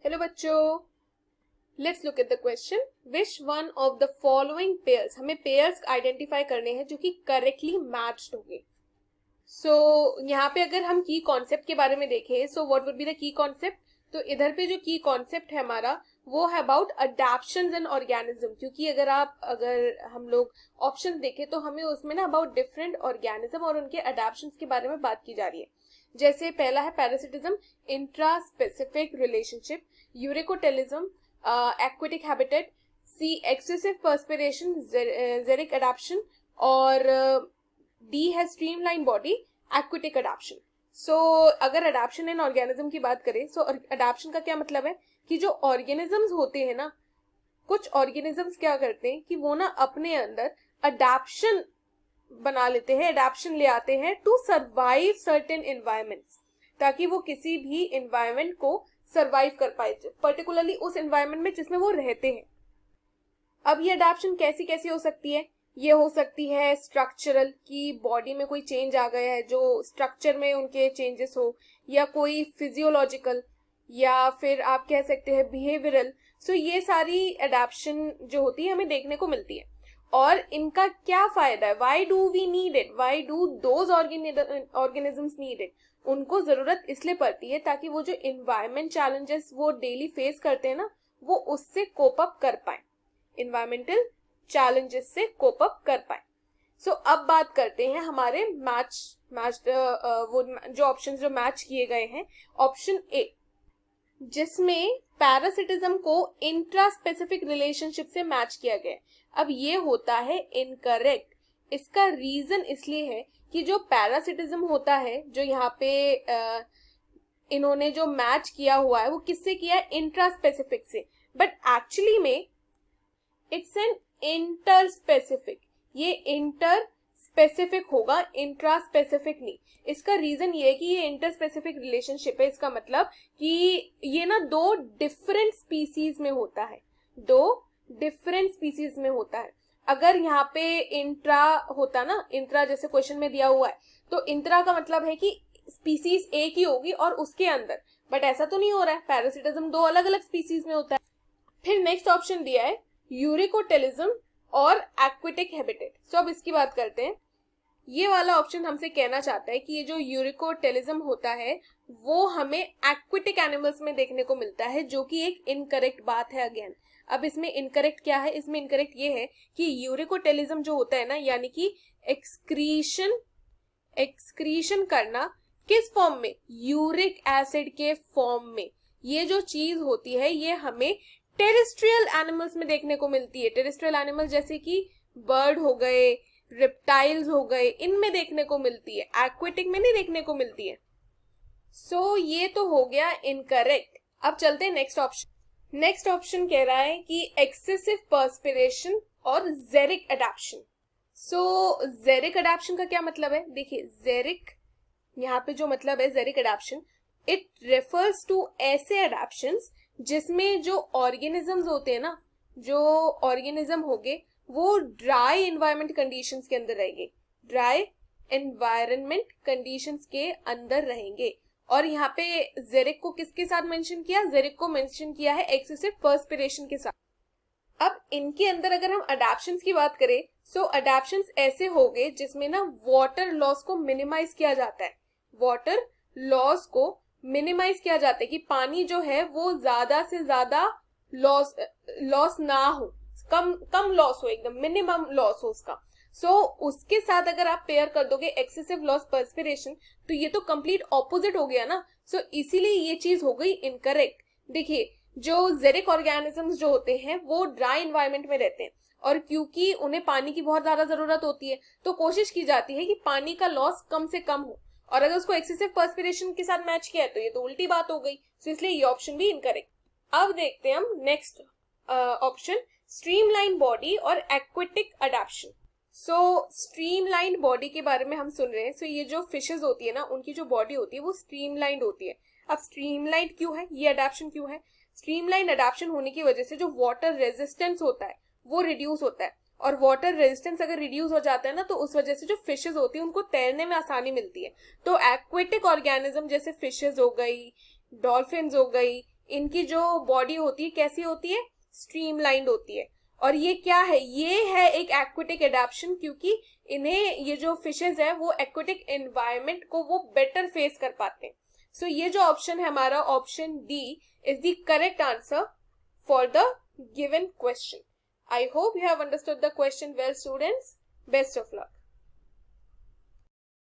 Hello बच्चों, let's look at the question. Which one of the following pairs, हमें pairs identify करने हैं जो कि करेक्टली मैच्ड होंगे. सो यहाँ पे अगर हम की कॉन्सेप्ट के बारे में देखें, so what would be the key concept. तो इधर पे जो की कॉन्सेप्ट है हमारा वो है अबाउट अडैप्शंस इन ऑर्गेनिज्म. क्योंकि अगर हम लोग ऑप्शन देखें तो हमें उसमें ना अबाउट डिफरेंट ऑर्गेनिज्म और उनके अडैप्शंस के बारे में बात की जा रही है. जैसे पहला है parasitism, intra specific relationship, uricotelism, aquatic habitat, C excessive perspiration, xeric adaptation, और डी है streamline body, aquatic adaptation. So अगर अडैप्शन इन ऑर्गेनिज्म की बात करें, सो अडैप्शन का क्या मतलब है कि जो ऑर्गेनिजम्स होते हैं ना, कुछ ऑर्गेनिजम्स क्या करते हैं कि वो ना अपने अंदर अडैप्शन बना लेते हैं, अडैप्शन ले आते हैं टू सर्वाइव सर्टेन एनवायरमेंट्स, ताकि वो किसी भी एनवायरमेंट को सर्वाइव कर पाए, पर्टिकुलरली उस एनवायरमेंट में जिसमें वो रहते हैं. अब ये अडैप्शन कैसी कैसी हो सकती है. ये हो सकती है स्ट्रक्चरल, की बॉडी में कोई चेंज आ गया है जो स्ट्रक्चर में उनके चेंजेस हो, या कोई फिजियोलॉजिकल, या फिर आप कह सकते हैं बिहेवियरल. सो ये सारी अडैप्शन जो होती है हमें देखने को मिलती है. और इनका क्या फायदा है, why do we need it, why do those organisms need it. उनको जरूरत इसलिए पड़ती है ताकि वो जो इन्वायरमेंट चैलेंजेस वो डेली फेस करते हैं ना, वो उससे कोप अप कर पाए, इन्वायरमेंटल चैलेंजेस से कोप अप कर पाए. सो अब बात करते हैं हमारे वो जो ऑप्शन जो मैच किए गए हैं. ऑप्शन ए, जिसमें पैरासिटिज्म को इंट्रा स्पेसिफिक रिलेशनशिप से मैच किया गया. अब ये होता है इनकरेक्ट. इसका रीजन इसलिए है कि जो पैरासिटिज्म होता है, जो यहाँ पे इन्होंने जो मैच किया हुआ है वो किससे किया है, इंट्रा स्पेसिफिक से. बट एक्चुअली में इट्स एन इंटर स्पेसिफिक. ये इंटर स्पेसिफिक होगा, इंट्रा स्पेसिफिक नहीं. इसका रीजन ये है कि ये इंटर स्पेसिफिक रिलेशनशिप है. इसका मतलब कि ये ना दो डिफरेंट स्पीसीज में होता है, दो डिफरेंट स्पीसीज में होता है. अगर यहाँ पे इंट्रा होता ना, इंट्रा जैसे क्वेश्चन में दिया हुआ है, तो इंट्रा का मतलब है कि स्पीसीज एक ही होगी और उसके अंदर, बट ऐसा तो नहीं हो रहा है. पैरासिटिज्म दो अलग अलग स्पीसीज में होता है. फिर नेक्स्ट ऑप्शन दिया है यूरिकोटेलिज्म और एक्वेटिक हैबिटेट. सो अब इसकी बात करते हैं. ये वाला ऑप्शन हमसे कहना चाहता है कि ये जो यूरिकोटेलिज्म होता है वो हमें एक्वेटिक एनिमल्स में देखने को मिलता है, जो कि एक इनकरेक्ट बात है अगेन. अब इसमें इनकरेक्ट क्या है, इसमें इनकरेक्ट ये है कि यूरिकोटेलिज्म जो होता है ना, यानी कि एक्सक्रीशन करना किस फॉर्म में, यूरिक एसिड के फॉर्म में. ये जो चीज होती है ये हमें टेरेस्ट्रियल एनिमल्स में देखने को मिलती है. टेरेस्ट्रियल एनिमल्स जैसे कि बर्ड हो गए, रिप्टाइल्स हो गए, इनमें देखने को मिलती है, एक्वेटिक में नहीं देखने को मिलती है. सो ये तो हो गया इनकरेक्ट. अब चलते हैं नेक्स्ट ऑप्शन. नेक्स्ट ऑप्शन कह रहा है कि एक्सेसिव पर्सपिरेशन और जेरिक अडैप्शन. सो जेरिक अडैप्शन का क्या मतलब है, देखिए जेरिक यहाँ पे जो मतलब है जेरिक अडैप्शन, इट रेफर्स टू ऐसे अडैप्शंस जिसमें जो ऑर्गेनिजम्स होते हैं ना, जो ऑर्गेनिज्म होंगे वो ड्राई एनवायरनमेंट कंडीशंस के अंदर रहेंगे, ड्राई एनवायरनमेंट कंडीशंस के अंदर रहेंगे. और यहाँ पे जेरिक को किसके साथ मेंशन किया, जेरिक को मेंशन किया है एक्सेसिव पर्सपिरेशन के साथ. अब इनके अंदर अगर हम अडैप्शंस की बात करें, सो अडैप्शंस ऐसे हो गए जिसमें ना वाटर लॉस को मिनिमाइज किया जाता है, वाटर लॉस को मिनिमाइज किया जाता है कि पानी जो है वो ज्यादा से ज्यादा लॉस ना हो, कम लॉस हो, एकदम मिनिमम लॉस हो उसका. सो उसके साथ अगर आप पेयर कर दोगे एक्सेसिव लॉस पर्सपिरेशन, तो ये तो कंप्लीट ऑपोजिट हो गया ना. सो इसीलिए ये चीज हो गई इनकरेक्ट. देखिए जो जेरिक ऑर्गेनिजम्स जो होते हैं वो ड्राई एनवायरनमेंट में रहते हैं, और क्योंकि उन्हें पानी की बहुत ज्यादा जरूरत होती है तो कोशिश की जाती है कि पानी का लॉस कम से कम हो. और अगर उसको एक्सेसिव पर्सपिरेशन के साथ मैच किया है तो ये तो उल्टी बात हो गई. सो इसलिए ये ऑप्शन भी इनकरेक्ट. अब देखते हैं हम नेक्स्ट ऑप्शन, स्ट्रीमलाइन बॉडी और एक्वेटिक अडैप्शन. सो स्ट्रीमलाइन बॉडी के बारे में हम सुन रहे हैं. सो ये जो फिशेज होती है ना, उनकी जो बॉडी होती है वो स्ट्रीमलाइंड होती है. अब स्ट्रीमलाइन क्यों है, ये अडैप्शन क्यों है, स्ट्रीमलाइन अडैप्शन होने की वजह से जो वाटर रेजिस्टेंस होता है वो रिड्यूस होता है. और वाटर रेजिस्टेंस अगर रिड्यूस हो जाता है ना, तो उस वजह से जो फिशेज होती है उनको तैरने में आसानी मिलती है. तो एक्वेटिक ऑर्गेनिज्म जैसे फिशेज हो गई, डॉल्फिन्स हो गई, इनकी जो बॉडी होती है कैसी होती है, स्ट्रीमलाइंड होती है। और ये क्या है, ये है एक एक्वेटिक एडेप्शन, क्योंकि इन्हें ये जो फिशेज है वो एक्वेटिक एनवायरनमेंट को वो बेटर फेस कर पाते हैं। सो ये जो ऑप्शन है हमारा, option D is the correct answer for the given question. I hope you have understood the question well, students. Best of luck.